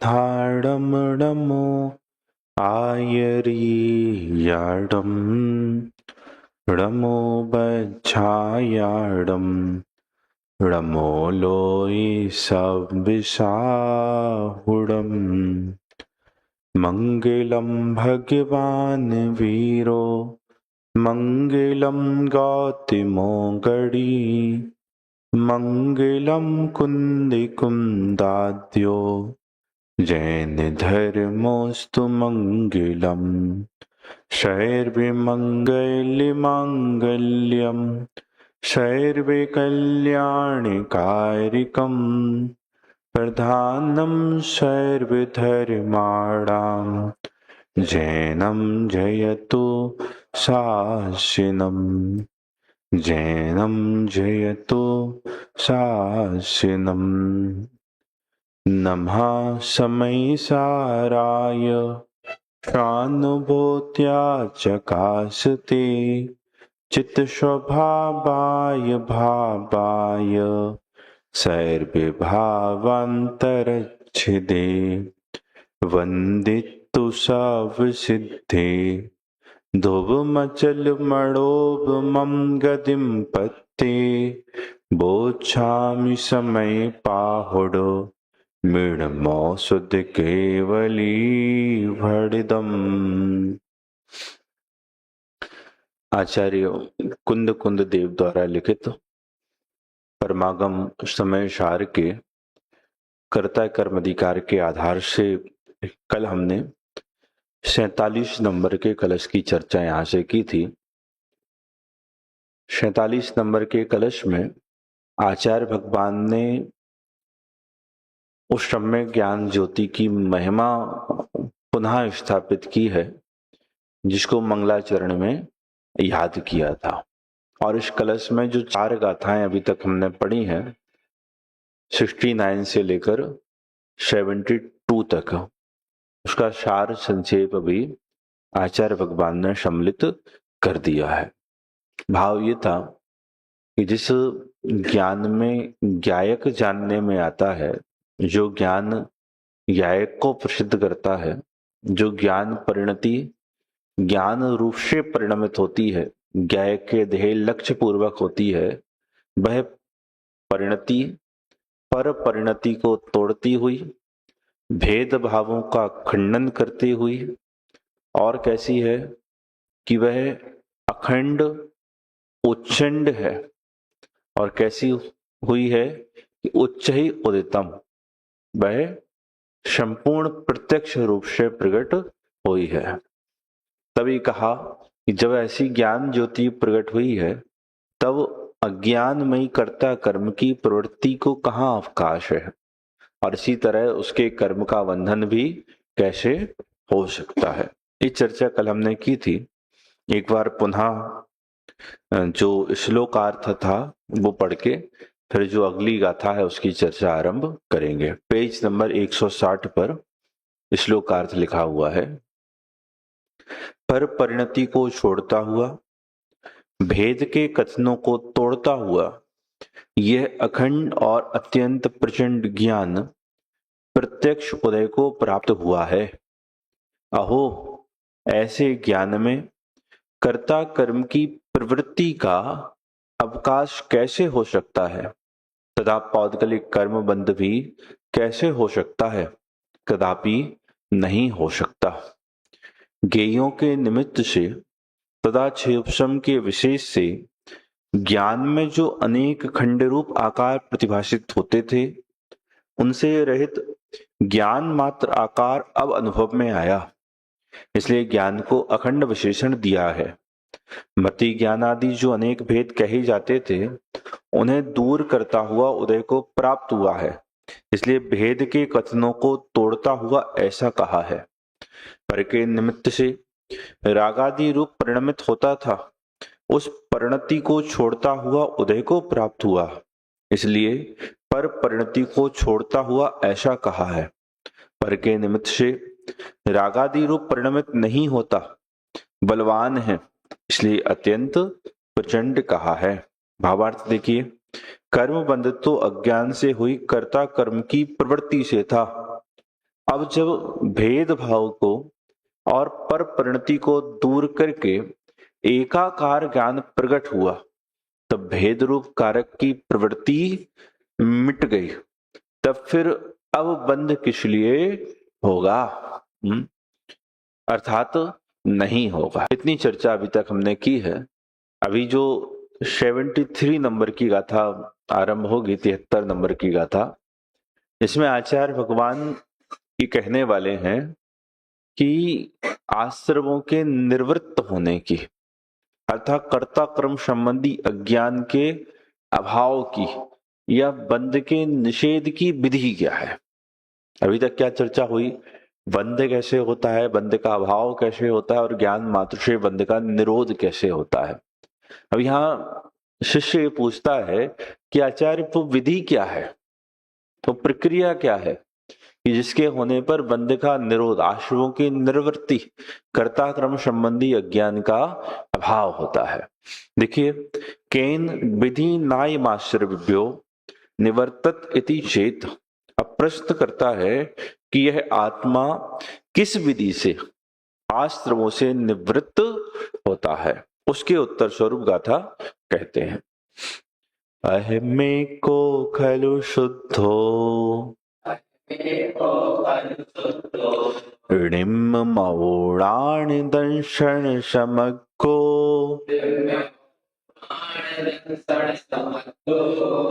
धाडमडमो आयरीयाडं डमो बच्छायाडं डमो लोई सविसाहुडं मंगलम भगवान वीरो मंगलम गौतमो गणी मंगलम कुंदिकुंदाद्यो जैन धर्मोस्तु मंगलम शैर्विमङ्गल्यमाङ्गल्यं शैर्विकल्याणकारिकं प्रधानं शैर्विधर्माणां जैनं जयतु शासिनं जैनं जयतु शासिनं नमः समयसाराय स्वानुभूत्या चकाशते चित्तस्वभावाय भावाय सैर्विभावान्तरच्छिदे वन्दितु सवसिद्धे ध्रुवमचलमणोभमं गतिं पत्ते बोच्छामि समय पाहुडो मृणमौषध केवली भड़िदम। आचार्य कुंद कुंद देव द्वारा लिखित परमागम समय सार के कर्ता कर्माधिकार के आधार से कल हमने 47 नंबर के कलश की चर्चा यहां से की थी। 47 नंबर के कलश में आचार्य भगवान ने उस सम्य ज्ञान ज्योति की महिमा पुनः स्थापित की है जिसको मंगलाचरण में याद किया था। और इस कलश में जो 4 गाथाएं अभी तक हमने पढ़ी हैं 69 से लेकर 72 तक, उसका सार संक्षेप भी आचार्य भगवान ने सम्मिलित कर दिया है। भाव ये था कि जिस ज्ञान में ज्ञायक जानने में आता है, जो ज्ञान ज्ञायक को प्रसिद्ध करता है, जो ज्ञान परिणति ज्ञान रूप से परिणमित होती है, ज्ञायक के ध्येय लक्ष्य पूर्वक होती है, वह परिणति पर परिणति को तोड़ती हुई, भेद भावों का खंडन करती हुई, और कैसी है कि वह अखंड उच्चंड है, और कैसी हुई है कि उच्च ही उदितम, वह संपूर्ण प्रत्यक्ष रूप से प्रकट हुई है। तभी कहा कि जब ऐसी ज्ञान ज्योति प्रकट हुई है तब अज्ञानमयी कर्ता कर्म की प्रवृत्ति को कहाँ अवकाश है, और इसी तरह उसके कर्म का बंधन भी कैसे हो सकता है। ये चर्चा कल हमने की थी। एक बार पुनः जो श्लोकार्थ था वो पढ़ के फिर जो अगली गाथा है उसकी चर्चा आरंभ करेंगे। पेज नंबर 160 पर श्लोकार्थ लिखा हुआ है। पर परिणति को छोड़ता हुआ, भेद के कथनों को तोड़ता हुआ, यह अखंड और अत्यंत प्रचंड ज्ञान प्रत्यक्ष उदय को प्राप्त हुआ है। अहो, ऐसे ज्ञान में कर्ता कर्म की प्रवृत्ति का अवकाश कैसे हो सकता है तथा पौद्गलिक कर्म बंध भी कैसे हो सकता है? कदापि नहीं हो सकता। ज्ञेयों के निमित्त से तथा क्षेपसम के विशेष से ज्ञान में जो अनेक खंड रूप आकार प्रतिभाषित होते थे, उनसे रहित ज्ञान मात्र आकार अब अनुभव में आया, इसलिए ज्ञान को अखंड विशेषण दिया है। मति ज्ञान आदि जो अनेक भेद कहे जाते थे, उन्हें दूर करता हुआ उदय को प्राप्त हुआ है, इसलिए भेद के कथनों को तोड़ता हुआ ऐसा कहा है। पर के निमित्त से रागादि रूप परिणमित होता था, उस परिणति को छोड़ता हुआ उदय को प्राप्त हुआ, इसलिए पर परिणति को छोड़ता हुआ ऐसा कहा है। पर के निमित्त से रागादि रूप परिणमित नहीं होता, बलवान है, इसलिए अत्यंत प्रचंड कहा है। भावार्थ देखिए, कर्म बंध तो अज्ञान से हुई कर्ता कर्म की प्रवृत्ति से था, अब जब भेदभाव को और पर परिणति को दूर करके एकाकार ज्ञान प्रकट हुआ, तब भेद रूप कारक की प्रवृत्ति मिट गई। तब फिर अब बंध किस लिए होगा? अर्थात नहीं होगा। इतनी चर्चा अभी तक हमने की है। अभी जो 73 नंबर की गाथा आरंभ होगी, 73 नंबर की गाथा, इसमें आचार्य भगवान ये कहने वाले हैं कि आश्रमों के निर्वृत्त होने की, अर्थात कर्ता कर्म संबंधी अज्ञान के अभाव की या बंध के निषेध की विधि क्या है। अभी तक क्या चर्चा हुई? बंध कैसे होता है, बंध का अभाव कैसे होता है, और ज्ञान मात्र से बंध का निरोध कैसे होता है। अब यहाँ शिष्य पूछता है कि आचार्य वो विधि क्या है, तो प्रक्रिया क्या है कि जिसके होने पर बंध का निरोध, आश्रमों की निर्वृत्ति, कर्ता क्रम संबंधी अज्ञान का अभाव होता है। देखिए, केन विधि नायमाश्रव्यो निवर्तत इति चेत। अब प्रश्न करता है कि यह आत्मा किस विधि से आश्रमों से निवृत्त होता है। उसके उत्तर स्वरूप गाथा कहते हैं, अहमे को खलु शुद्धो ऋणिम मौणानि दंशन समग्गो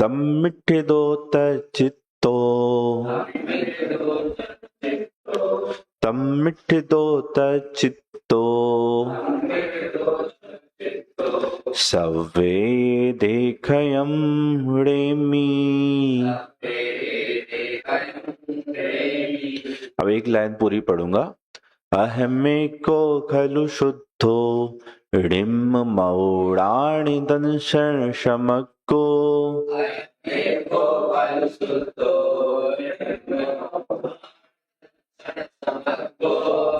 तम्मिठिदो तच्चित्तो तम्मिठिदो तच्चित्तो सवे देखयं रेमी। अब एक लाइन पूरी पढ़ूंगा। अहमे को खलु शुद्धो ऋणिम मौणानि दंशन समग्गो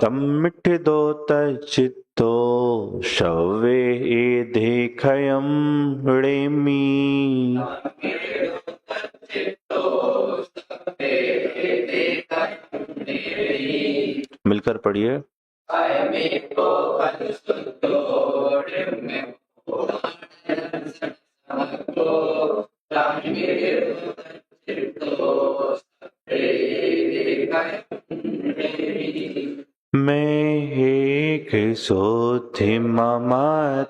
तम्मिठिदो तच्चित्तो शवे देखयं रेमी। मिलकर पढ़िए। मैं एक सोधि मम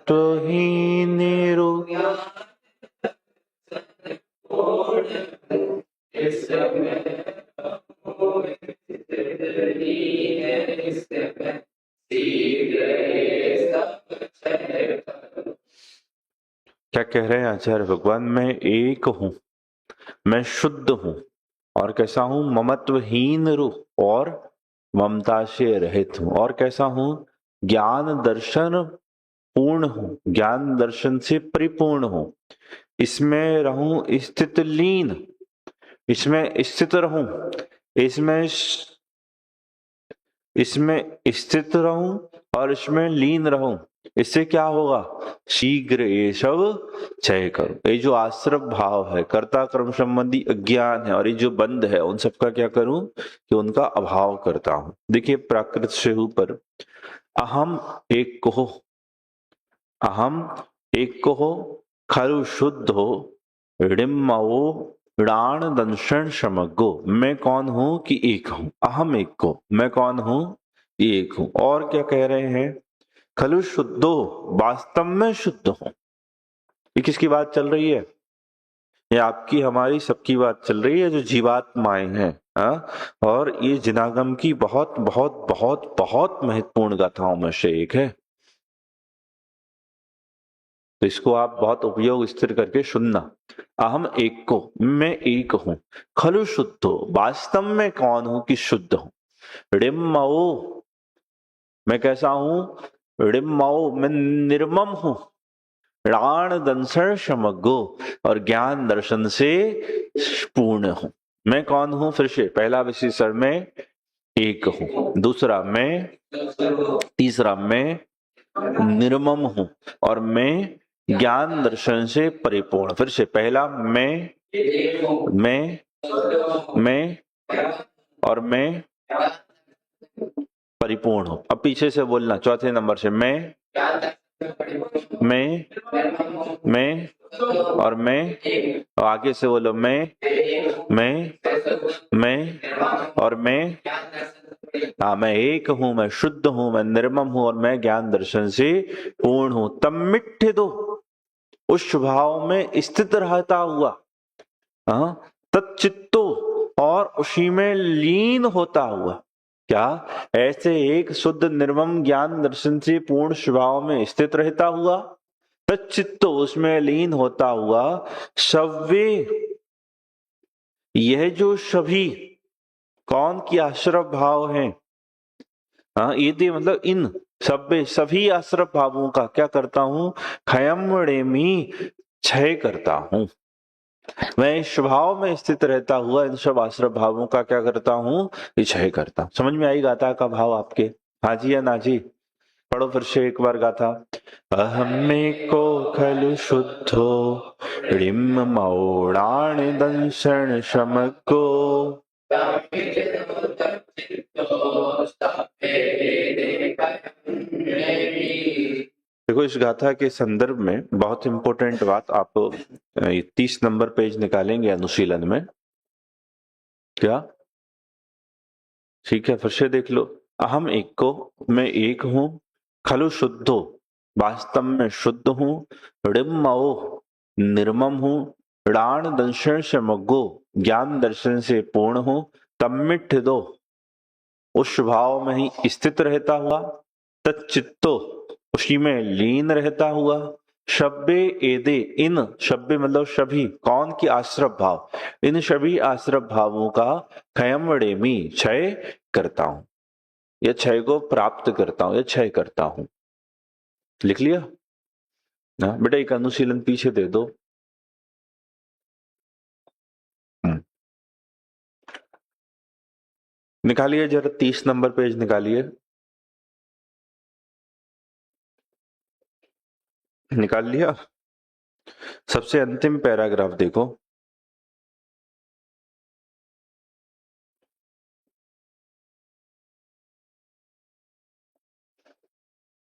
तो ही निरु क्या कह रहे हैं आचार्य भगवान? मैं एक हूं, मैं शुद्ध हूं, और कैसा हूं? ममत्वहीन रूप और ममता से रहित हूं। और कैसा हूं? ज्ञान दर्शन पूर्ण हूं, ज्ञान दर्शन से परिपूर्ण हूं। इसमें रहूं स्थित लीन, इसमें स्थित रहूं, इसमें स्थित रहूं और इसमें लीन रहूं। इससे क्या होगा? शीघ्र ये सब क्षय करो। ये जो आश्रम भाव है, कर्ता कर्म संबंधी अज्ञान है, और ये जो बंध है, उन सबका क्या करूं? कि उनका अभाव करता हूं। देखिए, प्राकृत से ऊपर अहम एक को हो, अहम एक को हो, खरु शुद्ध हो, ऋणिमो ऋणान दंशन समग्गो। मैं कौन हूं? कि एक हूं। अहम एक को, मैं कौन हूं? एक हूं। और क्या कह रहे हैं? खलु शुद्धो, वास्तव में शुद्ध हूं। ये किसकी बात चल रही है? ये आपकी हमारी सबकी बात चल रही है, जो जीवात्माएं हैं। और ये जिनागम की बहुत बहुत बहुत बहुत महत्वपूर्ण गाथाओं में से एक है। तो इसको आप बहुत उपयोग स्थिर करके सुनना। अहम एक को, मैं एक हूं। खलु शुद्धो, वास्तव में कौन हूं? कि शुद्ध हूं। ऋममो, मैं कैसा हूं? ऋममो, मैं निर्मम हूं। ऋण दंशन समग्गो, और ज्ञान दर्शन से पूर्ण हूं। मैं कौन हूं? फिर से पहला विशेषण में एक हूं, दूसरा मैं, तीसरा मैं निर्मम हूं, और मैं ज्ञान दर्शन से परिपूर्ण। फिर से पहला मैं और मैं परिपूर्ण हो। अब पीछे से बोलना, चौथे नंबर से, मैं और मैं, और आगे से बोलो, मैं और मैं। हाँ, मैं एक हूं, मैं शुद्ध हूं, मैं निर्मम हूं और मैं ज्ञान दर्शन से पूर्ण हूं। तम्मिठ्ठ दो, उस भाव में स्थित रहता हुआ, तच्चित्तो, और उसी में लीन होता हुआ। क्या? ऐसे एक शुद्ध निर्मम ज्ञान दर्शन से पूर्ण स्वभाव में स्थित रहता हुआ, तच्चित्तो, उसमें लीन होता हुआ, सव्वे, यह जो सभी, कौन की आश्रव भाव है? ये मतलब इन सभ्य सभी आश्रव भावों का क्या करता हूं? खयम क्षय करता हूं। मैं इस स्वभाव में स्थित रहता हुआ इन सब आश्रव भावों का क्या करता हूं? क्षय करता हूं। समझ में आई गाथा का भाव आपके? हाँ जी या ना जी? पढ़ो फिर से एक बार गाथा। अहमे को खलु शुद्धो रिम मौड़ाण दंशन शमको। देखो, इस गाथा के संदर्भ में बहुत इंपॉर्टेंट बात, आप 30 नंबर पेज निकालेंगे अनुशीलन में। क्या? ठीक है, फिर से देख लो। अहम एक को, मैं एक हूं, खलु शुद्धो, वास्तव में शुद्ध हूं, ऋममो, निर्मम हूं, ऋण दर्शन से मग्गो, ज्ञान दर्शन से पूर्ण हूं, तम्मिठ दो, उस भाव में ही स्थित रहता हुआ, तच्चित्तो, उसी में लीन रहता हुआ, शब्बे एदे, इन शब्बे मतलब सभी, कौन की आश्रव भाव, इन सभी आश्रव भावों का खयमड़ेमी, क्षय करता हूं, या क्षय को प्राप्त करता हूं, या क्षय करता हूं। लिख लिया ना बेटा? एक अनुशीलन पीछे दे दो। निकालिए जरा, 30 नंबर पेज निकालिए, निकाल लिया? सबसे अंतिम पैराग्राफ देखो।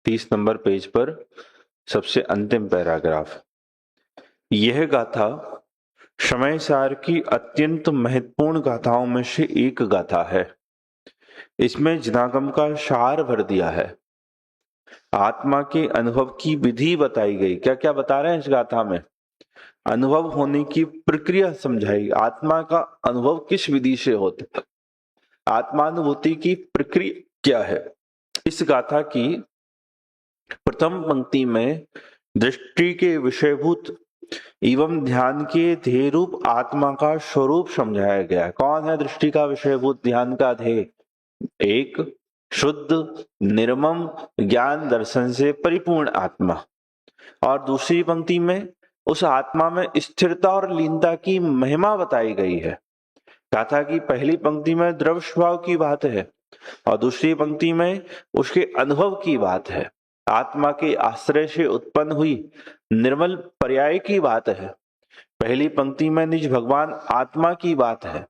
तीस नंबर पेज पर सबसे अंतिम पैराग्राफ। यह गाथा समय सार की अत्यंत महत्वपूर्ण गाथाओं में से एक गाथा है। इसमें जिनागम का सार भर दिया है, आत्मा के अनुभव की विधि बताई गई। क्या क्या बता रहे हैं इस गाथा में? अनुभव होने की प्रक्रिया समझाई, आत्मा का अनुभव किस विधि से होता है, आत्मानुभूति की प्रक्रिया क्या है। इस गाथा की प्रथम पंक्ति में दृष्टि के विषयभूत एवं ध्यान के ध्येय रूप आत्मा का स्वरूप समझाया गया है। कौन है दृष्टि का विषयभूत, ध्यान का ध्येय? एक शुद्ध निर्मम ज्ञान दर्शन से परिपूर्ण आत्मा। और दूसरी पंक्ति में उस आत्मा में स्थिरता और लीनता की महिमा बताई गई है। गाथा की पहली पंक्ति में द्रव्य स्वभाव की बात है और दूसरी पंक्ति में उसके अनुभव की बात है। आत्मा के आश्रय से उत्पन्न हुई निर्मल पर्याय की बात है। पहली पंक्ति में निज भगवान आत्मा की बात है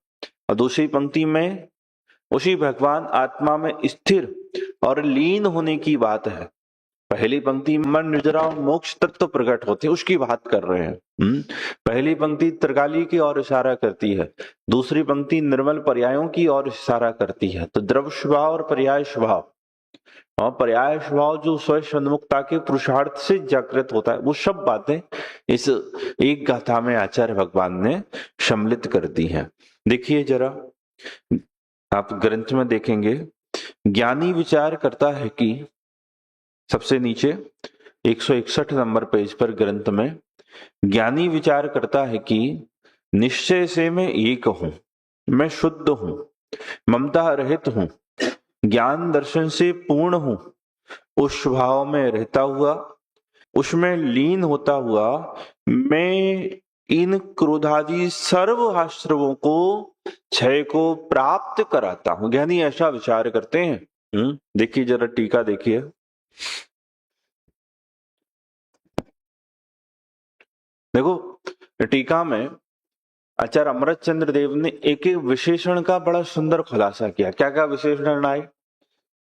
और दूसरी पंक्ति में उसी भगवान आत्मा में स्थिर और लीन होने की बात है। पहली पंक्ति मन निर्जरा मोक्ष तत्व प्रकट होते, उसकी बात कर रहे हैं। पहली पंक्ति त्रिकाली की ओर इशारा करती है, दूसरी पंक्ति निर्मल पर्यायों की ओर इशारा करती है। तो द्रव्य स्वभाव और पर्याय स्वभाव, और पर्याय स्वभाव जो स्वयं उन्मुक्ता के पुरुषार्थ से जागृत होता है, वो सब बातें इस एक गाथा में आचार्य भगवान ने सम्मिलित कर दी हैं। देखिए जरा, आप ग्रंथ में देखेंगे, ज्ञानी विचार करता है कि, सबसे नीचे 161 नंबर पेज पर ग्रंथ में ज्ञानी विचार करता है कि निश्चय से मैं एक हूं, मैं शुद्ध हूं, ममता रहित हूं, ज्ञान दर्शन से पूर्ण हूं, उस भाव में रहता हुआ, उसमें लीन होता हुआ मैं इन क्रोधादि सर्व आश्रवों को क्षय को प्राप्त कराता हूं। ज्ञानी ऐसा विचार करते हैं। देखिए जरा टीका देखिए, देखो टीका में आचार्य अमृत चंद्र देव ने एक एक विशेषण का बड़ा सुंदर खुलासा किया। क्या क्या विशेषण आए?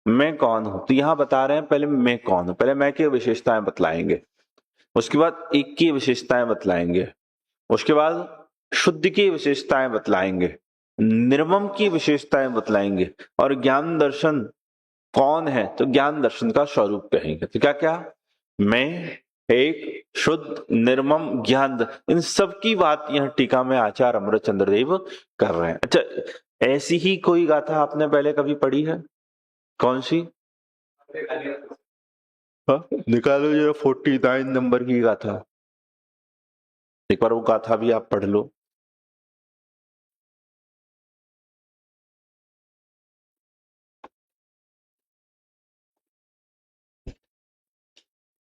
मैं कौन हूं, तो यहां बता रहे हैं पहले मैं कौन हूं, पहले मैं की विशेषताएं बतलाएंगे, उसके बाद एक की विशेषताएं बतलाएंगे, उसके बाद शुद्ध की विशेषताएं बतलाएंगे, निर्मम की विशेषताएं बतलाएंगे, और ज्ञान दर्शन कौन है तो ज्ञान दर्शन का स्वरूप कहेंगे। तो क्या क्या? मैं, एक, शुद्ध, निर्मम, ज्ञान, इन सब की बात यह टीका में आचार्य अमृत चंद्र देव कर रहे हैं। अच्छा, ऐसी ही कोई गाथा आपने पहले कभी पढ़ी है? कौन सी? निकालो जरा 49 नंबर की गाथा, एक बार वो गाथा भी आप पढ़ लो।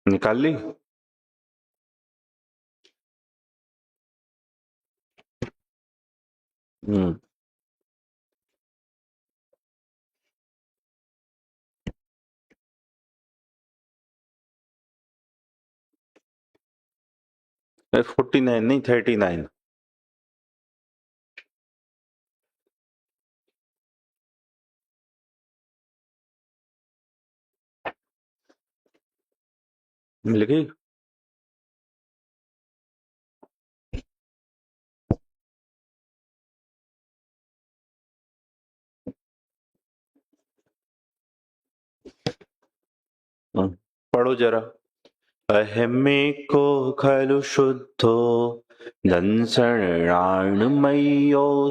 निकाल ली? हम्म 49 नहीं, 39। मिल गई? पढ़ो जरा। अहमे को खलु शुद्धो दंसणाणमयो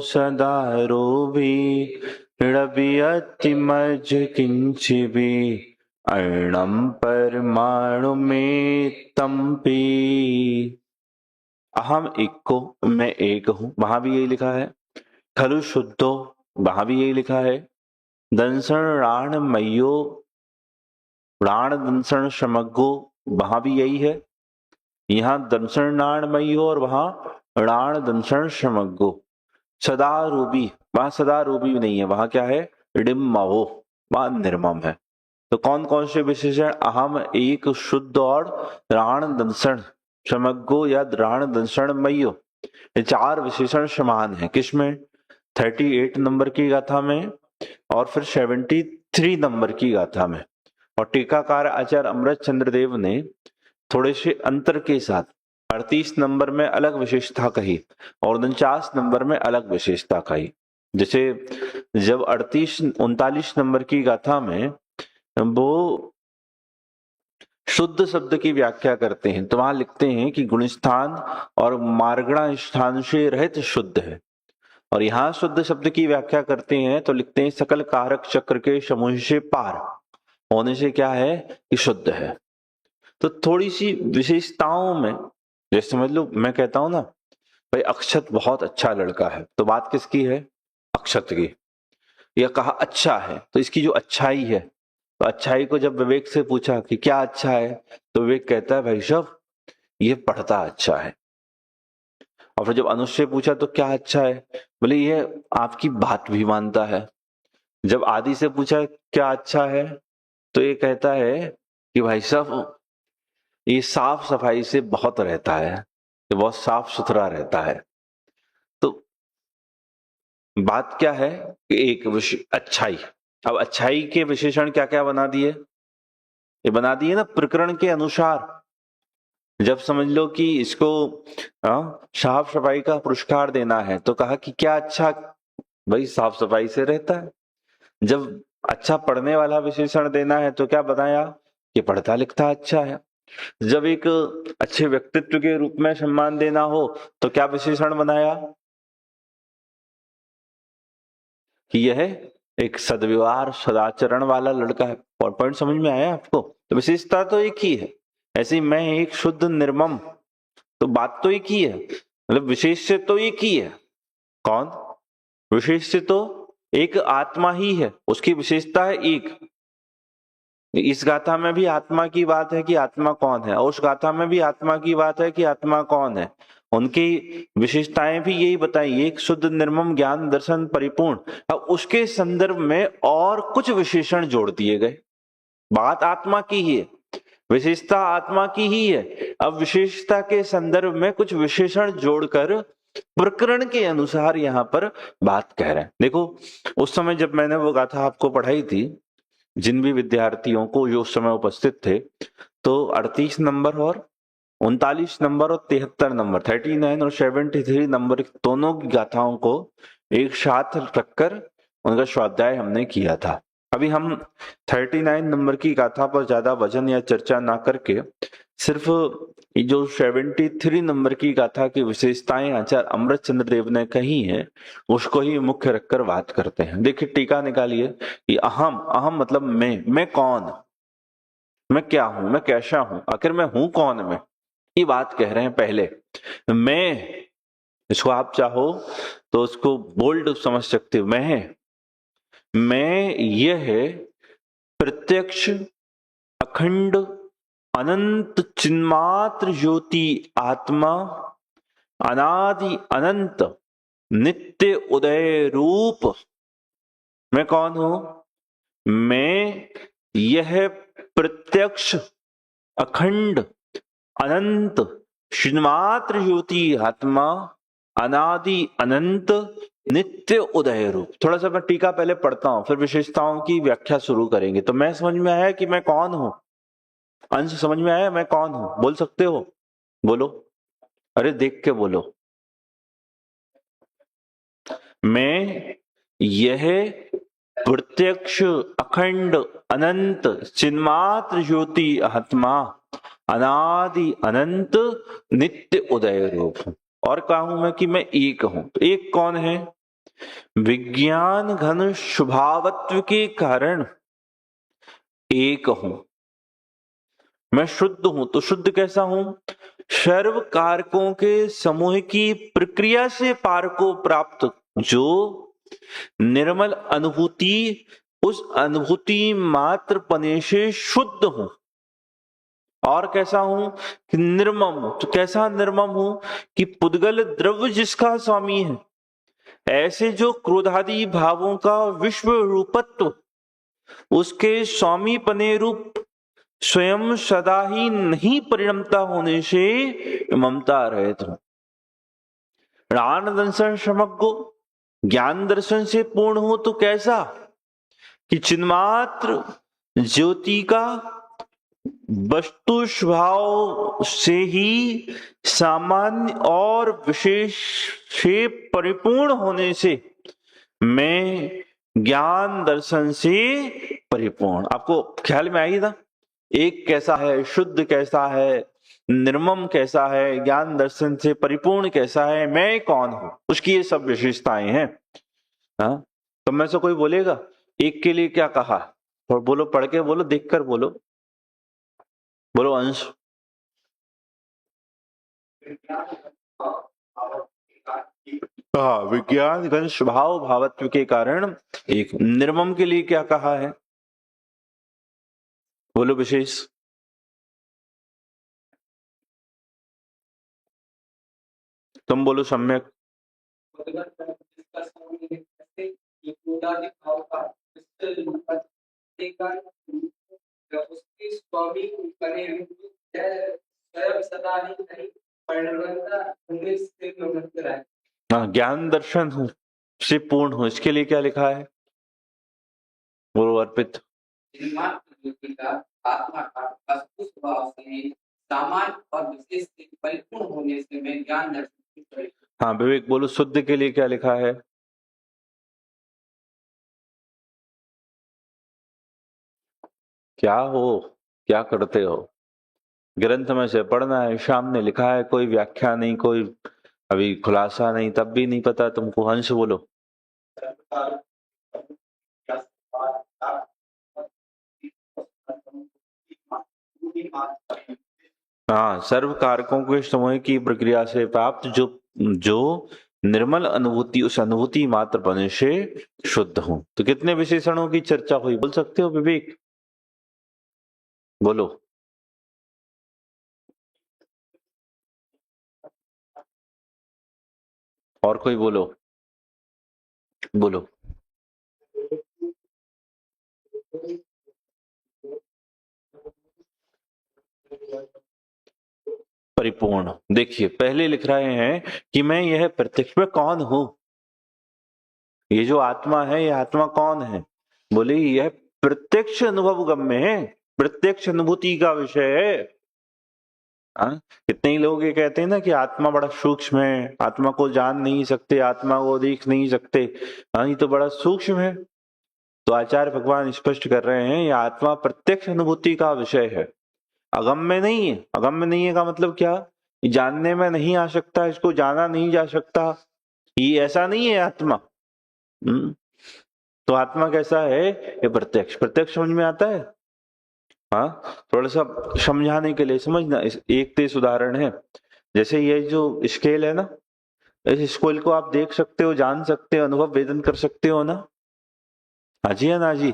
सदा रोभी रबियतिमज किंचिबी अर्णम परमाणु में तंपी। अहम एक को, मैं एक हूं, वहां भी यही लिखा है। खलु शुद्धो, वहां भी यही लिखा है। दंसणाणमयो, प्राण दंसण समग्गो, वहां भी यही है। यहाँ दंसणाणमयी हो और वहां प्राण दंसण समग्गो। सदा रूपी, वहां सदा रूपी नहीं है, वहां क्या है? डिम्मवो, वहां निर्मम है। तो कौन कौन से विशेषण? अहम, एक, शुद्ध और प्राण दंसण समग्गो या प्राण दंसण मयो, ये चार विशेषण समान है। किसमें? 38 नंबर की गाथा में और फिर 73 नंबर की गाथा में। और टीकाकार आचार्य अमृत चंद्र देव ने थोड़े से अंतर के साथ 38 नंबर में अलग विशेषता कही और 49 नंबर में अलग विशेषता कही। जैसे जब 39 नंबर की गाथा में वो शुद्ध शब्द की व्याख्या करते हैं तो वहां लिखते हैं कि गुणस्थान और मार्गणा स्थान से रहित शुद्ध है, और यहां शुद्ध शब्द की व्याख्या करते हैं तो लिखते हैं सकल कारक चक्र के समूह से पार होने से क्या है कि शुद्ध है। तो थोड़ी सी विशेषताओं में, जैसे समझ लो मैं कहता हूं ना भाई अक्षत बहुत अच्छा लड़का है, तो बात किसकी है? अक्षत की। यह कहा अच्छा है तो इसकी जो अच्छाई है, तो अच्छाई को जब विवेक से पूछा कि क्या अच्छा है, तो विवेक कहता है भाई साहब ये पढ़ता अच्छा है। और फिर जब अनुज से पूछा तो क्या अच्छा है, बोले ये आपकी बात भी मानता है। जब आदि से पूछा क्या अच्छा है, तो ये कहता है कि भाई साहब ये साफ सफाई से बहुत रहता है, ये बहुत साफ सुथरा रहता है। तो बात क्या है कि एक अच्छाई। अब अच्छाई के विशेषण क्या क्या बना दिए? ये बना दिए ना प्रकरण के अनुसार। जब समझ लो कि इसको साफ सफाई का पुरस्कार देना है तो कहा कि क्या अच्छा, भाई साफ सफाई से रहता है। जब अच्छा पढ़ने वाला विशेषण देना है तो क्या बताया कि पढ़ता लिखता अच्छा है। जब एक अच्छे व्यक्तित्व के रूप में सम्मान देना हो तो क्या विशेषण बनाया कि यह एक सद्व्यवहार सदाचरण वाला लड़का है। और पॉइंट समझ में आया आपको? तो विशेषता तो एक ही है। ऐसे मैं एक शुद्ध निर्मम, तो बात तो एक ही है, मतलब विशेष से तो एक ही है। कौन? विशेष से तो एक आत्मा ही है, उसकी विशेषता है एक। इस गाथा में भी आत्मा की बात है कि आत्मा कौन है, और उस गाथा में भी आत्मा की बात है कि आत्मा कौन है। उनकी विशेषताएं भी यही बताई, एक शुद्ध निर्मम ज्ञान दर्शन परिपूर्ण। अब उसके संदर्भ में और कुछ विशेषण जोड़ दिए गए। बात आत्मा की ही है, विशेषता आत्मा की ही है, अब विशेषता के संदर्भ में कुछ विशेषण जोड़कर प्रकरण के अनुसार यहाँ पर बात कह रहे हैं। देखो, उस समय जब मैंने वो गाथा आपको पढ़ाई थी, जिन भी विद्यार्थियों को जो उस समय उपस्थित थे, तो 38 नंबर और 39 नंबर और 73 नंबर, 39 और 73 नंबर दोनों की गाथाओं को एक साथ रखकर उनका स्वाध्याय हमने किया था। अभी हम 39 नंबर की गाथा पर ज्यादा वजन या चर्चा ना करके सिर्फ जो 73 नंबर की गाथा की विशेषताएं आचार्य अमृतचंद्र देव ने कही है उसको ही मुख्य रखकर बात करते हैं। देखिए, टीका निकालिए कि अहम, अहम मतलब मैं कौन, मैं क्या हूं, मैं कैसा हूं, आखिर मैं हूं कौन, मैं ये बात कह रहे हैं। पहले मैं, इसको आप चाहो तो उसको बोल्ड समझ सकते हो। मैं यह प्रत्यक्ष अखंड अनंत चिन्मात्र ज्योति आत्मा, अनादि अनंत नित्य उदय रूप। मैं कौन हूं? मैं यह प्रत्यक्ष अखंड अनंत चिन्मात्र ज्योति आत्मा, अनादि अनंत नित्य उदय रूप। थोड़ा सा मैं टीका पहले पढ़ता हूं, फिर विशेषताओं की व्याख्या शुरू करेंगे। तो मैं समझ में आया कि मैं कौन हूं? अंश समझ में आया मैं कौन हूं? बोल सकते हो? बोलो, अरे देख के बोलो। मैं यह प्रत्यक्ष अखंड अनंत चिन्मात्र ज्योति आत्मा, अनादि अनंत नित्य उदय रूप हूं। और कहा हूं मैं कि मैं एक हूं। तो एक कौन है? विज्ञान घन स्वभावत्व के कारण एक हूं। मैं शुद्ध हूं। तो शुद्ध कैसा हूं? सर्व कारकों के समूह की प्रक्रिया से पार को प्राप्त जो निर्मल अनुभूति, उस अनुभूति मात्र पने से शुद्ध हूं। और कैसा हूं? कि निर्मम। तो कैसा निर्मम हूं? कि पुद्गल द्रव्य जिसका स्वामी है, ऐसे जो क्रोधादि भावों का विश्व रूपत्व, उसके स्वामी पने रूप स्वयं सदा ही नहीं परिणमता होने से ममता रहित हूं। ज्ञान दर्शन समग्र, ज्ञान दर्शन से पूर्ण हो तो कैसा? कि चिन्मात्र ज्योति का वस्तु स्वभाव से ही सामान्य और विशेष से परिपूर्ण होने से मैं ज्ञान दर्शन से परिपूर्ण। आपको ख्याल में आई ना? एक कैसा है, शुद्ध कैसा है, निर्मम कैसा है, ज्ञान दर्शन से परिपूर्ण कैसा है, मैं कौन हूं, उसकी ये सब विशेषताएं हैं। हाँ, तो में से कोई बोलेगा एक के लिए क्या कहा? और बोलो, पढ़ के बोलो, देख कर बोलो, बोलो अंश। हाँ, विज्ञान घन स्वभाव भावत्व के कारण एक। निर्मम के लिए क्या कहा है? बोलो विशेष। तुम बोलो सम्यक। हाँ, ज्ञान दर्शन हूं से पूर्ण हूं, इसके लिए क्या लिखा है? बोलो अर्पित। आत्मा का वस्तु स्वभाव से सामान्य और विशेष से परिपूर्ण होने से मैं ज्ञान दर्शन। हाँ विवेक, बोलो शुद्ध के लिए क्या लिखा है? क्या हो, क्या करते हो? ग्रंथ में से पढ़ना है, सामने लिखा है, कोई व्याख्या नहीं, कोई अभी खुलासा नहीं, तब भी नहीं पता तुमको। हंस बोलो। हाँ, सर्व कारकों के समूह की प्रक्रिया से प्राप्त जो जो निर्मल अनुभूति, उस अनुभूति मात्र बने से शुद्ध हूं। तो कितने विशेषणों की चर्चा हुई, बोल सकते हो विवेक? बोलो। और कोई बोलो, बोलो। परिपूर्ण। देखिए पहले लिख रहे हैं कि मैं यह प्रत्यक्ष में कौन हूं, ये जो आत्मा है ये आत्मा कौन है, बोले यह प्रत्यक्ष अनुभव गम्य है, प्रत्यक्ष अनुभूति का विषय है। हाँ, कितने ही लोग ये कहते हैं ना कि आत्मा बड़ा सूक्ष्म है, आत्मा को जान नहीं सकते, आत्मा को देख नहीं सकते। हाँ, ये तो बड़ा सूक्ष्म है। तो आचार्य भगवान स्पष्ट कर रहे हैं ये आत्मा प्रत्यक्ष अनुभूति का विषय है, अगम्य नहीं है। अगम्य नहीं है का मतलब क्या, जानने में नहीं आ सकता, इसको जाना नहीं जा सकता, ये ऐसा नहीं है आत्मा। तो आत्मा कैसा है, ये प्रत्यक्ष। प्रत्यक्ष समझ में आता है। हाँ, थोड़ा सा समझाने के लिए समझना, एक तेज उदाहरण है। जैसे ये जो स्केल है ना, इस स्केल को आप देख सकते हो, जान सकते हो, अनुभव वेदन कर सकते हो ना। हाँ जी, है ना जी।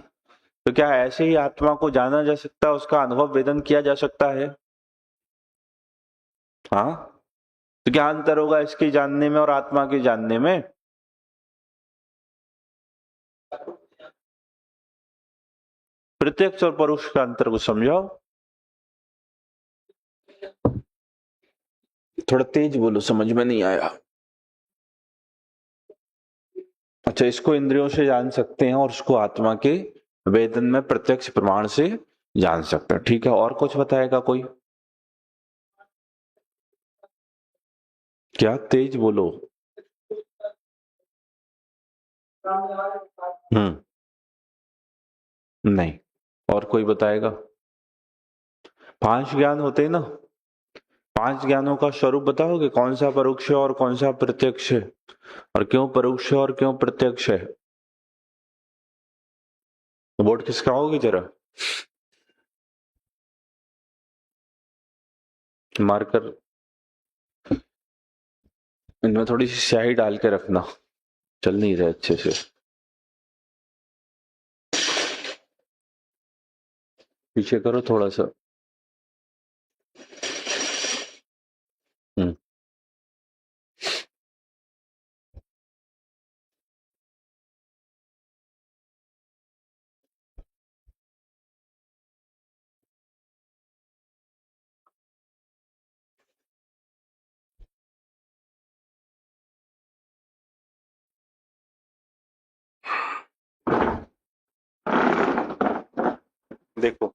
तो क्या ऐसे ही आत्मा को जाना जा सकता है, उसका अनुभव वेदन किया जा सकता है। हाँ, तो क्या अंतर होगा इसके जानने में और आत्मा के जानने में। प्रत्यक्ष और परोक्ष का अंतर को समझाओ। थोड़ा तेज बोलो, समझ में नहीं आया। अच्छा, इसको इंद्रियों से जान सकते हैं और उसको आत्मा के वेदन में प्रत्यक्ष प्रमाण से जान सकते हैं। ठीक है, और कुछ बताएगा कोई। क्या, तेज बोलो। नहीं, और कोई बताएगा। 5 ज्ञान होते हैं ना, 5 ज्ञानों का स्वरूप बताओगे, कौन सा परोक्ष है और कौन सा प्रत्यक्ष है, और क्यों परोक्ष है और क्यों प्रत्यक्ष है। बोर्ड खिसकाओगे जरा, मार्कर इनमें थोड़ी सी स्याही डाल के रखना, चल नहीं रहे अच्छे से। पीछे करो थोड़ा सा। हम्म, देखो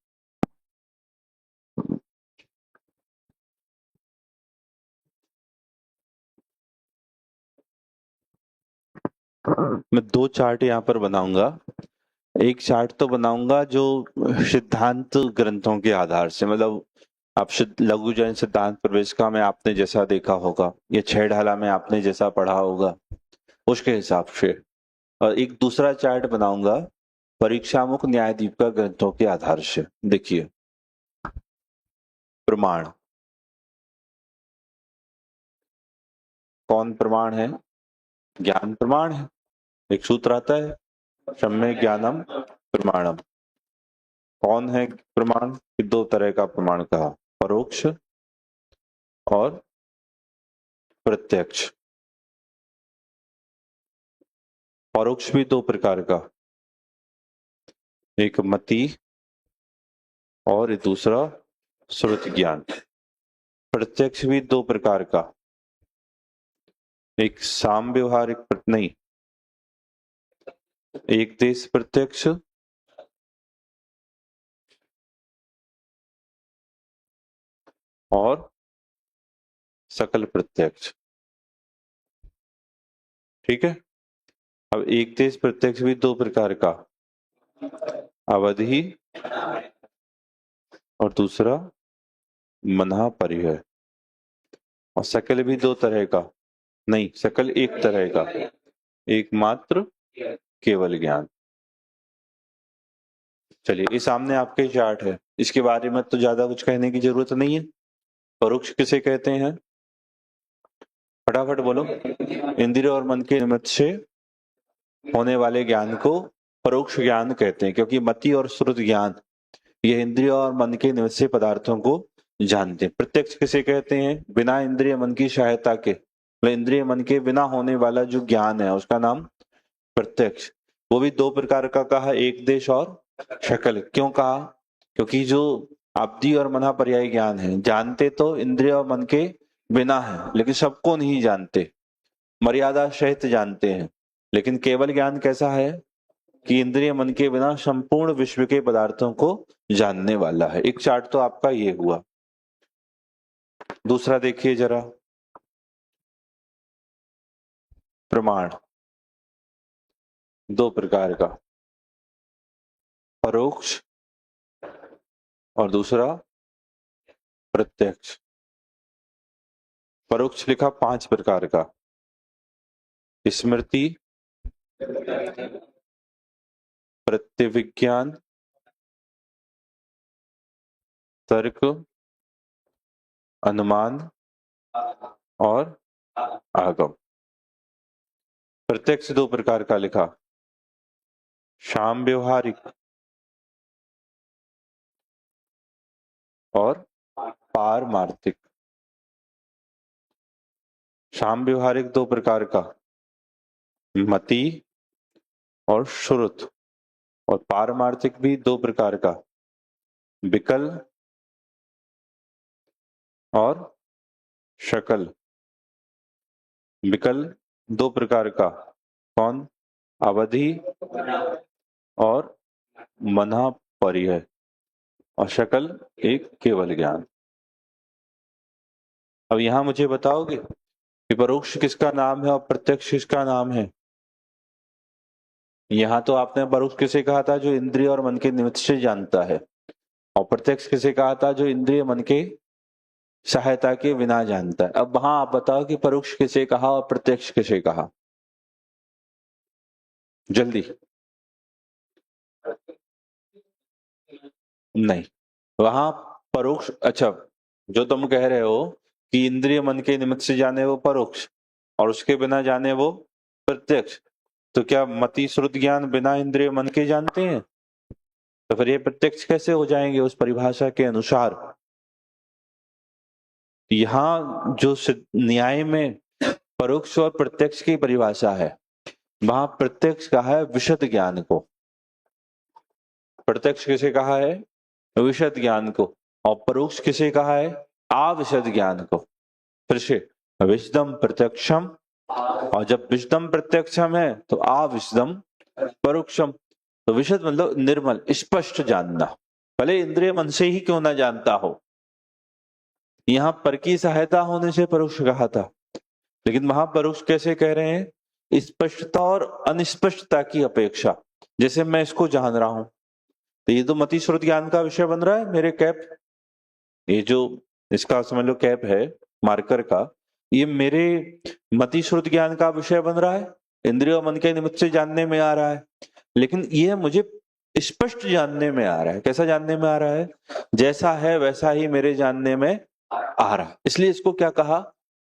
मैं 2 चार्ट यहाँ पर बनाऊंगा। एक चार्ट तो बनाऊंगा जो सिद्धांत ग्रंथों के आधार से, मतलब आप लघु जैन सिद्धांत प्रवेशिका में आपने जैसा देखा होगा, या 6 ढाला में आपने जैसा पढ़ा होगा, उसके हिसाब से। और एक दूसरा चार्ट बनाऊंगा परीक्षामुख न्यायदीपिका ग्रंथों के आधार से। देखिए, प्रमाण कौन प्रमाण है, ज्ञान प्रमाण है। एक सूत्र आता है, सम्यक ज्ञानम प्रमाणम। कौन है प्रमाण, 2 तरह का प्रमाण कहा, परोक्ष और प्रत्यक्ष। परोक्ष भी 2 प्रकार का, एक मति और दूसरा श्रुति ज्ञान। प्रत्यक्ष भी 2 प्रकार का, एक साम व्यवहारिक नहीं, एक देश प्रत्यक्ष और सकल प्रत्यक्ष। ठीक है, अब एक देश प्रत्यक्ष भी 2 प्रकार का, अवधि और दूसरा मना परिहर। और सकल भी 2 तरह का, नहीं सकल एक तरह का, एकमात्र केवल ज्ञान। चलिए, ये सामने आपके चार्ट है, इसके बारे में तो ज्यादा कुछ कहने की जरूरत नहीं है। परोक्ष किसे कहते हैं, फटाफट बोलो। इंद्रिय और मन के निमित्त से होने वाले ज्ञान को परोक्ष ज्ञान कहते हैं, क्योंकि मति और श्रुत ज्ञान ये इंद्रिय और मन के निमित्त से पदार्थों को जानते हैं। प्रत्यक्ष किसे कहते हैं, बिना इंद्रिय मन की सहायता के, इंद्रिय मन के बिना होने वाला जो ज्ञान है उसका नाम प्रत्यक्ष। वो भी 2 प्रकार का कहा, एक देश और शकल। क्यों कहा, क्योंकि जो आपदी और मना पर्याय ज्ञान है। जानते तो इंद्रिय और मन के बिना है, लेकिन सबको नहीं जानते, मर्यादा सहित जानते हैं। लेकिन केवल ज्ञान कैसा है कि इंद्रिय मन के बिना संपूर्ण विश्व के पदार्थों को जानने वाला है। एक चार्ट तो आपका ये हुआ। दूसरा देखिए जरा, प्रमाण दो प्रकार का, परोक्ष और दूसरा प्रत्यक्ष। परोक्ष लिखा 5 प्रकार का, स्मृति, प्रत्यभिज्ञान, तर्क, अनुमान और आगम। प्रत्यक्ष 2 प्रकार का लिखा, शाम व्यवहारिक और पारमार्थिक। शाम व्यवहारिक 2 प्रकार का, मति और श्रुत। और पारमार्थिक भी 2 प्रकार का, विकल और शकल। विकल 2 प्रकार का, कौन? अवधि और मना परिहर। और शकल एक केवल ज्ञान। अब यहां मुझे बताओगे कि परोक्ष किसका नाम है और प्रत्यक्ष किसका नाम है? यहां तो आपने परोक्ष किसे कहा था? जो इंद्रिय और मन के निमित्त से जानता है। और प्रत्यक्ष किसे कहा था? जो इंद्रिय मन के सहायता के बिना जानता है। अब वहां आप बताओ कि परोक्ष किसे कहा और प्रत्यक्ष किसे कहा? जल्दी। नहीं, वहां परोक्ष, अच्छा, जो तुम कह रहे हो कि इंद्रिय मन के निमित्त से जाने वो परोक्ष और उसके बिना जाने वो प्रत्यक्ष, तो क्या मति श्रुत ज्ञान बिना इंद्रिय मन के जानते हैं? तो फिर ये प्रत्यक्ष कैसे हो जाएंगे उस परिभाषा के अनुसार? यहां जो न्याय में परोक्ष और प्रत्यक्ष की परिभाषा है, वहां प्रत्यक्ष कहा है विशद ज्ञान को। प्रत्यक्ष किसे कहा है? विशद ज्ञान को। और परोक्ष किसे कहा है? अविशद ज्ञान को। फिर से, विशदम प्रत्यक्षम, और जब विशदम प्रत्यक्षम है तो अविशदम परोक्षम। तो विशद मतलब निर्मल, स्पष्ट जानना, भले इंद्रिय मन से ही क्यों ना जानता हो। यहां पर की सहायता होने से परोक्ष कहा था, लेकिन वहां परोक्ष कैसे कह रहे हैं? स्पष्टता और अनिस्पष्टता की अपेक्षा। जैसे मैं इसको जान रहा हूं, तो ये तो मति श्रुत ज्ञान का विषय बन रहा है। मेरे कैप, ये जो इसका समझ लो कैप है मार्कर का, ये मेरे मति श्रुत ज्ञान का विषय बन रहा है, इंद्रिय मन के निमित्त से जानने में आ रहा है। लेकिन ये मुझे स्पष्ट जानने में आ रहा है। कैसा जानने में आ रहा है? जैसा है वैसा ही मेरे जानने में आ रहा है। इसलिए इसको क्या कहा?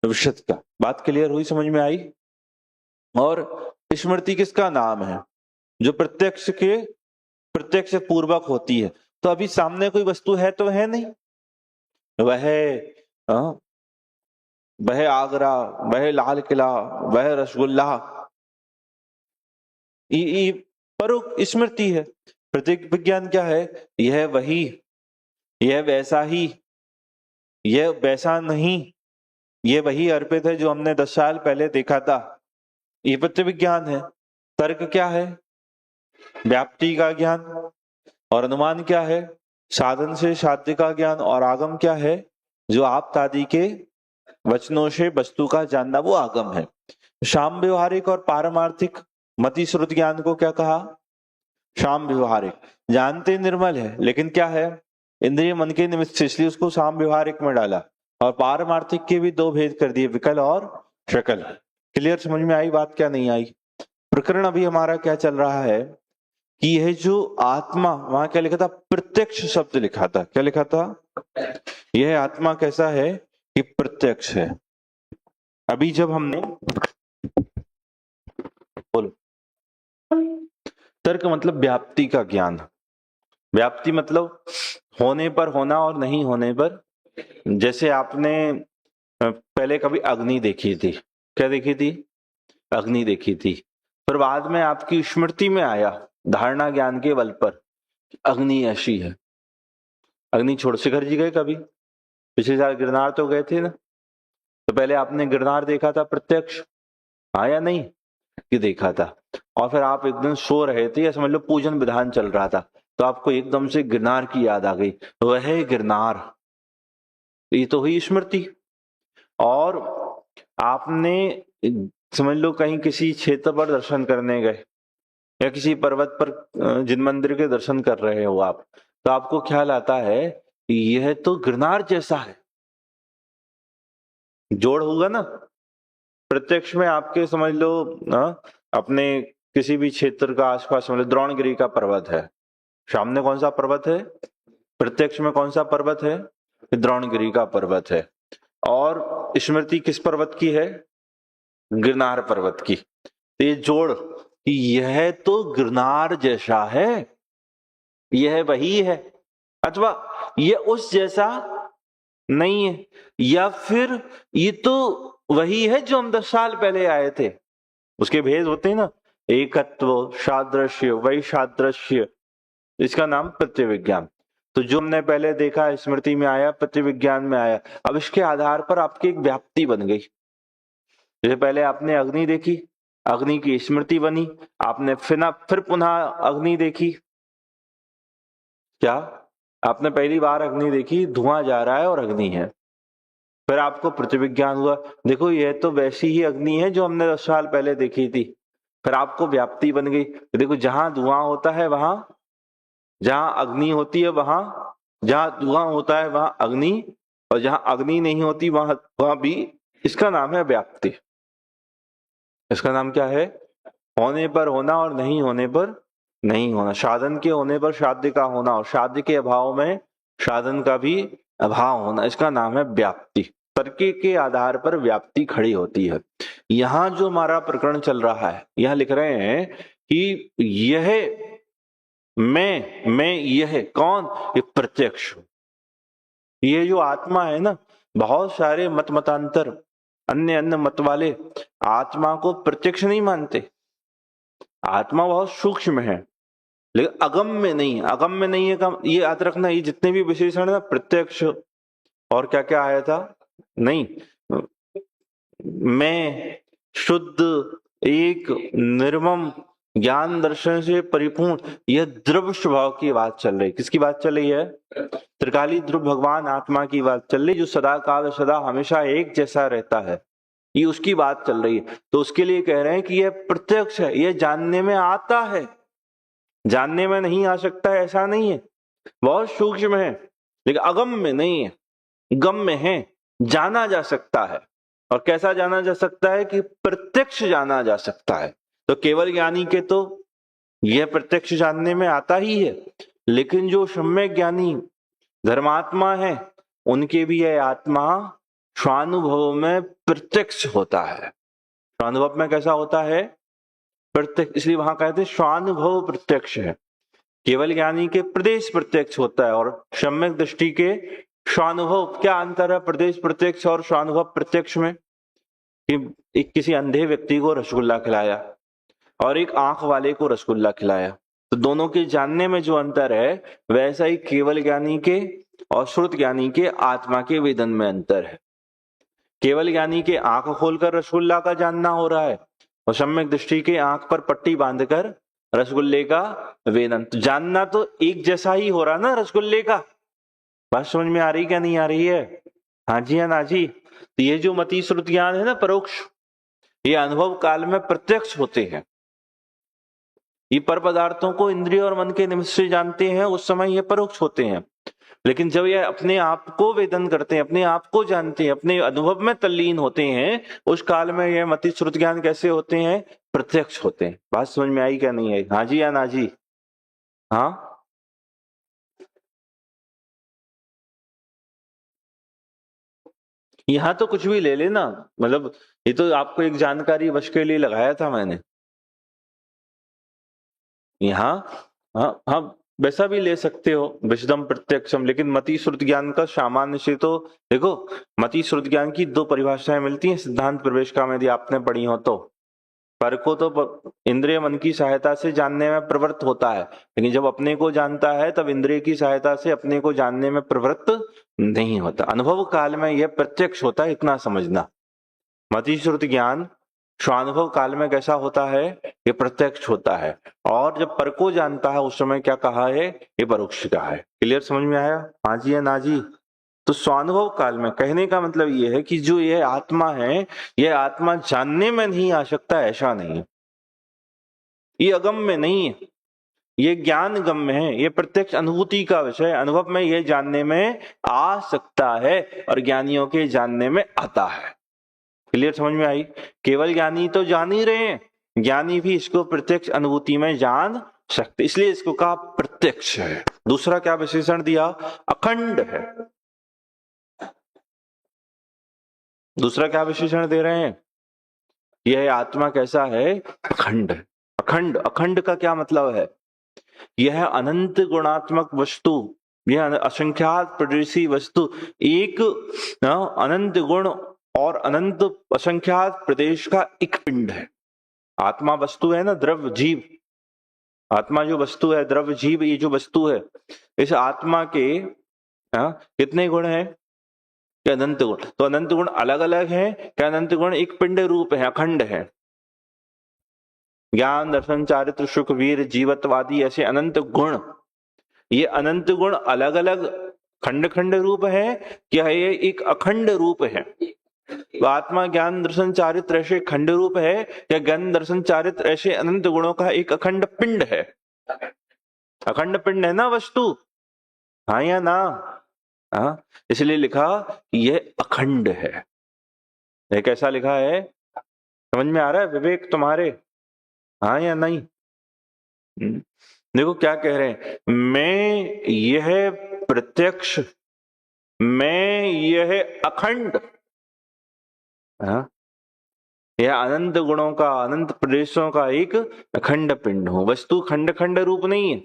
विशद का। बात क्लियर हुई, समझ में आई? और स्मृति किसका नाम है? जो प्रत्यक्ष पूर्वक होती है। तो अभी सामने कोई वस्तु है तो है नहीं, वह आगरा, वह लाल किला, वह रसगुल्ला, परोक्ष स्मृति है। प्रत्यक्ष विज्ञान क्या है? यह वही, यह वैसा ही, यह वैसा नहीं, ये वही अर्पित है जो हमने 10 साल पहले देखा था। ये प्रत्यक्ष विज्ञान है। तर्क क्या है? व्याप्ति का ज्ञान। और अनुमान क्या है? साधन से साध्य का ज्ञान। और आगम क्या है? जो आप आदि के वचनों से वस्तु का जानना, वो आगम है। शाम व्यवहारिक और पारमार्थिक मति श्रुत ज्ञान को क्या कहा? शाम व्यवहारिक। जानते निर्मल है, लेकिन क्या है? इंद्रिय मन के निमित्त से, इसलिए उसको शाम व्यवहारिक में डाला। और पारमार्थिक के भी 2 भेद कर दिए, विकल और शकल। क्लियर? समझ में आई बात? क्या नहीं आई? प्रकरण अभी हमारा क्या चल रहा है कि यह जो आत्मा, वहां क्या लिखा था? प्रत्यक्ष शब्द लिखा था। क्या लिखा था? यह आत्मा कैसा है कि प्रत्यक्ष है। अभी जब हमने, बोलो, तर्क मतलब व्याप्ति का ज्ञान। व्याप्ति मतलब होने पर होना और नहीं होने पर। जैसे आपने पहले कभी अग्नि देखी थी, क्या देखी थी? अग्नि देखी थी। पर बाद में आपकी स्मृति में आया, धारणा ज्ञान के बल पर, अग्नि ऐसी है। अग्नि छोड़ शिखर जी गए कभी? पिछले साल गिरनार तो गए थे ना, तो पहले आपने गिरनार देखा था प्रत्यक्ष, हाँ या नहीं? ये देखा था, और फिर आप एकदम सो रहे थे या समझ लो पूजन विधान चल रहा था, तो आपको एकदम से गिरनार की याद आ गई, वह गिरनार, ये तो हुई स्मृति। और आपने समझ लो कहीं किसी क्षेत्र पर दर्शन करने गए या किसी पर्वत पर जिन मंदिर के दर्शन कर रहे हो आप, तो आपको ख्याल आता है यह तो गिरनार जैसा है, जोड़ होगा ना प्रत्यक्ष में आपके, समझ लो अपने किसी भी क्षेत्र का आसपास, समझ लो द्रोणगिरी का पर्वत है, सामने कौन सा पर्वत है? प्रत्यक्ष में कौन सा पर्वत है? द्रोणगिरी का पर्वत है। और स्मृति किस पर्वत की है? गिरनार पर्वत की। तो ये जोड़, यह तो गिरनार जैसा है, यह वही है, अथवा यह उस जैसा नहीं है, या फिर ये तो वही है जो हम 10 साल पहले आए थे। उसके भेद होते हैं ना, एकत्व, सादृश्य, वैसादृश्य, इसका नाम प्रत्यविज्ञान। तो जो हमने पहले देखा स्मृति में आया, प्रत्यविज्ञान में आया। अब इसके आधार पर आपकी एक व्याप्ति बन गई। जैसे पहले आपने अग्नि देखी, अग्नि की स्मृति बनी, आपने फिर पुनः अग्नि देखी। क्या आपने पहली बार अग्नि देखी, धुआं जा रहा है और अग्नि है, फिर आपको प्रतिविज्ञान हुआ, देखो यह तो वैसी ही अग्नि है जो हमने 10 साल पहले देखी थी। फिर आपको व्याप्ति बन गई, देखो जहां धुआं होता है वहां, जहां अग्नि होती है वहां, जहां धुआं होता है वहां अग्नि, और जहां अग्नि नहीं होती वहां भी। इसका नाम है व्याप्ति। इसका नाम क्या है? होने पर होना और नहीं होने पर नहीं होना, साधन के होने पर साध्य का होना और साध्य के अभाव में साधन का भी अभाव होना, इसका नाम है व्याप्ति। तर्क के आधार पर व्याप्ति खड़ी होती है। यहां जो हमारा प्रकरण चल रहा है, यहां लिख रहे हैं कि यह मैं यह कौन? ये प्रत्यक्ष। ये जो आत्मा है ना, बहुत सारे मतांतर, अन्य मत वाले आत्मा को प्रत्यक्ष नहीं मानते। आत्मा बहुत सूक्ष्म है, लेकिन अगम्य नहीं, अगम्य नहीं है का ये याद रखना, ये जितने भी विशेषण है ना, प्रत्यक्ष और क्या क्या आया था, नहीं, मैं शुद्ध, एक, निर्मम, ज्ञान दर्शन से परिपूर्ण, यह ध्रुव स्वभाव की बात चल रही। किसकी बात चल रही है? त्रिकाली ध्रुव भगवान आत्मा की बात चल रही, जो सदा काल सदा हमेशा एक जैसा रहता है, ये उसकी बात चल रही है। तो उसके लिए कह रहे हैं कि यह प्रत्यक्ष है, यह जानने में आता है, जानने में नहीं आ सकता है ऐसा नहीं है, बहुत सूक्ष्म है, लेकिन अगम्य नहीं है, गम्य है, जाना जा सकता है। और कैसा जाना जा सकता है? कि प्रत्यक्ष जाना जा सकता है। तो केवल ज्ञानी के तो यह प्रत्यक्ष जानने में आता ही है, लेकिन जो सम्यक ज्ञानी धर्मात्मा है, उनके भी यह आत्मा स्वानुभव में प्रत्यक्ष होता है। स्वानुभव में कैसा होता है? प्रत्यक्ष, इसलिए वहां कहते हैं स्वानुभव प्रत्यक्ष है। केवल ज्ञानी के प्रदेश प्रत्यक्ष होता है, और सम्यक दृष्टि के स्वानुभव। क्या अंतर है प्रदेश प्रत्यक्ष और स्वानुभव प्रत्यक्ष में? कि एक किसी अंधे व्यक्ति को रसगुल्ला खिलाया और एक आंख वाले को रसगुल्ला खिलाया, तो दोनों के जानने में जो अंतर है, वैसा ही केवल ज्ञानी के और श्रुत ज्ञानी के आत्मा के वेदन में अंतर है। केवल ज्ञानी के आंख खोलकर रसगुल्ला का जानना हो रहा है, और सम्यक दृष्टि के आंख पर पट्टी बांधकर रसगुल्ले का वेदन। तो जानना तो एक जैसा ही हो रहा ना रसगुल्ले का। बात समझ में आ रही क्या नहीं आ रही है? हाँ जी, हाँ ना जी। तो ये जो मति श्रुत ज्ञान है ना, परोक्ष, ये अनुभव काल में प्रत्यक्ष होते हैं। ये पर पदार्थों को इंद्रिय और मन के निमित्त से जानते हैं, उस समय ये परोक्ष होते हैं। लेकिन जब ये अपने आप को वेदन करते हैं, अपने आप को जानते हैं, अपने अनुभव में तल्लीन होते हैं, उस काल में ये मति श्रुत ज्ञान कैसे होते हैं? प्रत्यक्ष होते हैं। बात समझ में आई क्या नहीं आई? हाँ जी या ना जी? हाँ, यहां तो कुछ भी ले लेना, मतलब ये तो आपको एक जानकारी वश के लिए लगाया था मैंने। यहाँ हाँ हाँ, वैसा भी ले सकते हो, विशदम प्रत्यक्षम, लेकिन मति श्रुत ज्ञान का सामान्य से तो देखो, मति श्रुत ज्ञान की 2 परिभाषाएं मिलती हैं सिद्धांत प्रवेश का, यदि आपने पढ़ी हो तो। पर को तो इंद्रिय मन की सहायता से जानने में प्रवृत्त होता है, लेकिन जब अपने को जानता है तब इंद्रिय की सहायता से अपने को जानने में प्रवृत्त नहीं होता। अनुभव काल में यह प्रत्यक्ष होता है, इतना समझना। मति श्रुति ज्ञान स्वानुभव काल में कैसा होता है? ये प्रत्यक्ष होता है। और जब पर को जानता है उस समय क्या कहा है? ये परोक्ष कहा है। क्लियर, समझ में आया? हाँ जी या ना जी? तो स्वानुभव काल में कहने का मतलब ये है कि जो ये आत्मा है, ये आत्मा जानने में नहीं आ सकता, ऐसा नहीं है। ये अगम्य नहीं है, ये ज्ञान गम्य है, ये प्रत्यक्ष अनुभूति का विषय। अनुभव में ये जानने में आ सकता है और ज्ञानियों के जानने में आता है। क्लियर, समझ में आई? केवल ज्ञानी तो जान ही रहे हैं, ज्ञानी भी इसको प्रत्यक्ष अनुभूति में जान सकते, इसलिए इसको कहा प्रत्यक्ष है। दूसरा क्या विशेषण दिया? अखंड है। दूसरा क्या विशेषण दे रहे हैं? यह आत्मा कैसा है? अखंड है। अखंड, अखंड का क्या मतलब है? यह अनंत गुणात्मक वस्तु, यह असंख्यात प्रदेशी वस्तु, एक अनंत गुण और अनंत असंख्यात प्रदेश का एक पिंड है। आत्मा वस्तु है ना, द्रव्य जीव। आत्मा जो वस्तु है, द्रव्य जीव, ये जो वस्तु है, इस आत्मा के कितने गुण हैं? क्या अनंत गुण? तो अनंत गुण अलग अलग हैं क्या? अनंत गुण एक पिंड रूप है, अखंड है। ज्ञान, दर्शन, चारित्र, सुख, वीर, जीवत्वादी, ऐसे अनंत गुण, ये अनंत गुण अलग अलग खंड खंड रूप है क्या? ये एक अखंड रूप है? तो आत्मा, ज्ञान, दर्शन, चारित्र ऐसे खंड रूप है या ज्ञान, दर्शन, चारित्र ऐसे अनंत गुणों का एक अखंड पिंड है? अखंड पिंड है ना वस्तु, हाँ या ना? हाँ, इसलिए लिखा यह अखंड है। ये कैसा लिखा है? समझ में आ रहा है विवेक तुम्हारे? हाँ या नहीं? देखो क्या कह रहे हैं, मैं यह प्रत्यक्ष, मैं यह अखंड, यह अनंत गुणों का, अनंत प्रदेशों का एक अखंड पिंड हूं। वस्तु खंड खंड रूप नहीं है,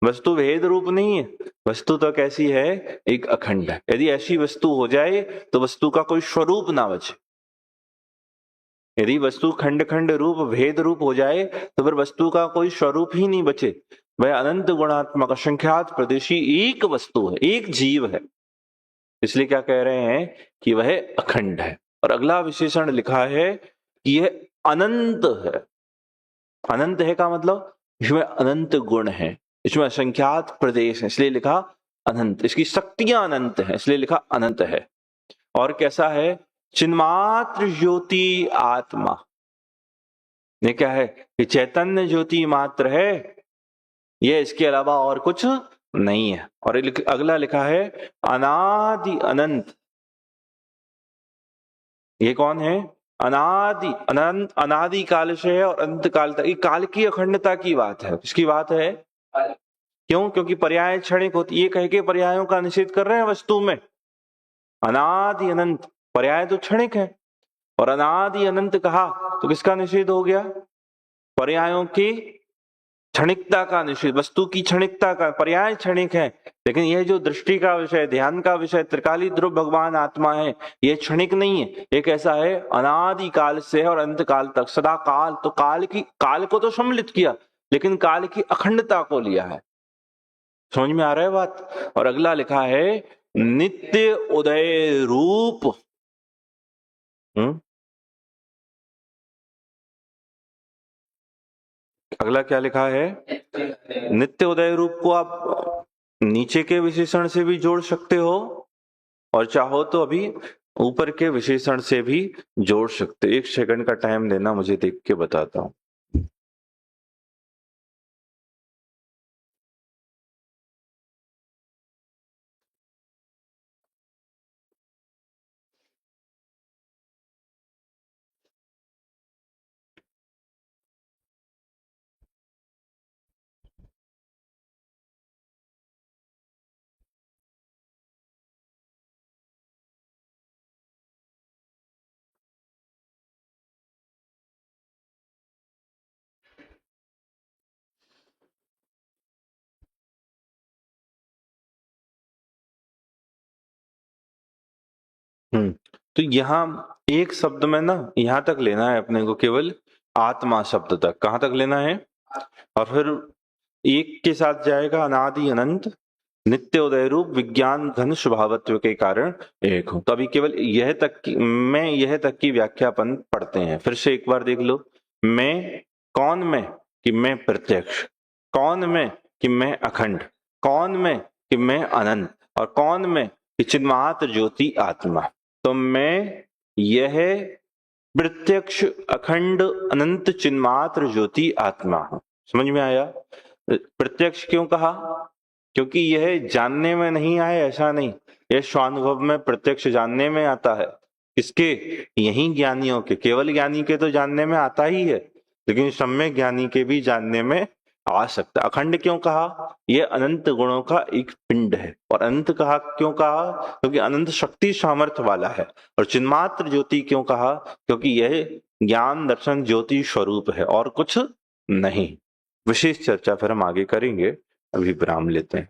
वस्तु भेद रूप नहीं है, वस्तु तो कैसी है? एक अखंड है। यदि ऐसी वस्तु हो जाए तो वस्तु का कोई स्वरूप ना बचे। यदि वस्तु खंड खंड रूप, भेद रूप हो जाए तो फिर वस्तु का कोई स्वरूप ही नहीं बचे। वह अनंत गुणात्मक असंख्यात प्रदेशी एक वस्तु है, एक जीव है। इसलिए क्या कह रहे हैं कि वह अखंड है। और अगला विशेषण लिखा है कि यह अनंत है। अनंत है का मतलब इसमें अनंत गुण है, इसमें असंख्यात प्रदेश है, इसलिए लिखा अनंत। इसकी शक्तियां अनंत है, इसलिए लिखा अनंत है। और कैसा है? चिन्मात्र ज्योति आत्मा। ये क्या है? ये चैतन्य ज्योति मात्र है, ये इसके अलावा और कुछ नहीं है। और अगला लिखा है अनादि अनंत। ये कौन है? अनादि अनंत, अनादि काल से है और अंत काल तक। ये काल की अखंडता की बात है। इसकी बात है क्यों? क्योंकि पर्याय क्षणिक होती, ये कह के पर्यायों का निषेध कर रहे हैं वस्तु में। अनादि अनंत, पर्याय तो क्षणिक है, और अनादि अनंत कहा तो किसका निषेध हो गया? पर्यायों की क्षणिकता का निषेध। वस्तु की क्षणिकता का, पर्याय क्षणिक है, लेकिन यह जो दृष्टि का विषय, ध्यान का विषय, त्रिकाली ध्रुव भगवान आत्मा है, यह क्षणिक नहीं है। ये कैसा है? अनादि काल से है और अंत काल तक, सदा काल। तो काल को तो सम्मिलित किया, लेकिन काल की अखंडता को लिया है। समझ में आ रहा है बात? और अगला लिखा है नित्य उदय रूप। अगला क्या लिखा है? नित्य उदय रूप को आप नीचे के विशेषण से भी जोड़ सकते हो, और चाहो तो अभी ऊपर के विशेषण से भी जोड़ सकते। 1 सेकंड का टाइम देना, मुझे देख के बताता हूं। तो यहां एक शब्द में ना, यहां तक लेना है अपने को केवल, आत्मा शब्द तक, कहां तक लेना है? और फिर एक के साथ जाएगा अनादि अनंत नित्य उदय रूप विज्ञान घन स्वभावत्व के कारण एक हूं। तो अभी केवल यह तक की व्याख्यापन पढ़ते हैं। फिर से एक बार देख लो। मैं, कौन मैं? कि मैं प्रत्यक्ष। कौन मैं? कि मैं अखंड। कौन मैं? कि मैं अनंत। और कौन मैं? कि चिन्मात्र ज्योति आत्मा। तो मैं यह प्रत्यक्ष अखंड अनंत चिन्मात्र ज्योति आत्मा हूं। समझ में आया? प्रत्यक्ष क्यों कहा? क्योंकि यह जानने में नहीं आए ऐसा नहीं, यह स्वानुभव में प्रत्यक्ष जानने में आता है। किसके? यही ज्ञानियों के। केवल ज्ञानी के तो जानने में आता ही है, लेकिन सम्यक ज्ञानी के भी जानने में आ सकता। अखंड क्यों कहा? यह अनंत गुणों का एक पिंड है। और अनंत कहा क्यों कहा? क्योंकि अनंत शक्ति सामर्थ्य वाला है। और चिन्मात्र ज्योति क्यों कहा? क्योंकि यह ज्ञान दर्शन ज्योति स्वरूप है और कुछ नहीं। विशेष चर्चा फिर हम आगे करेंगे, अभी विराम लेते हैं।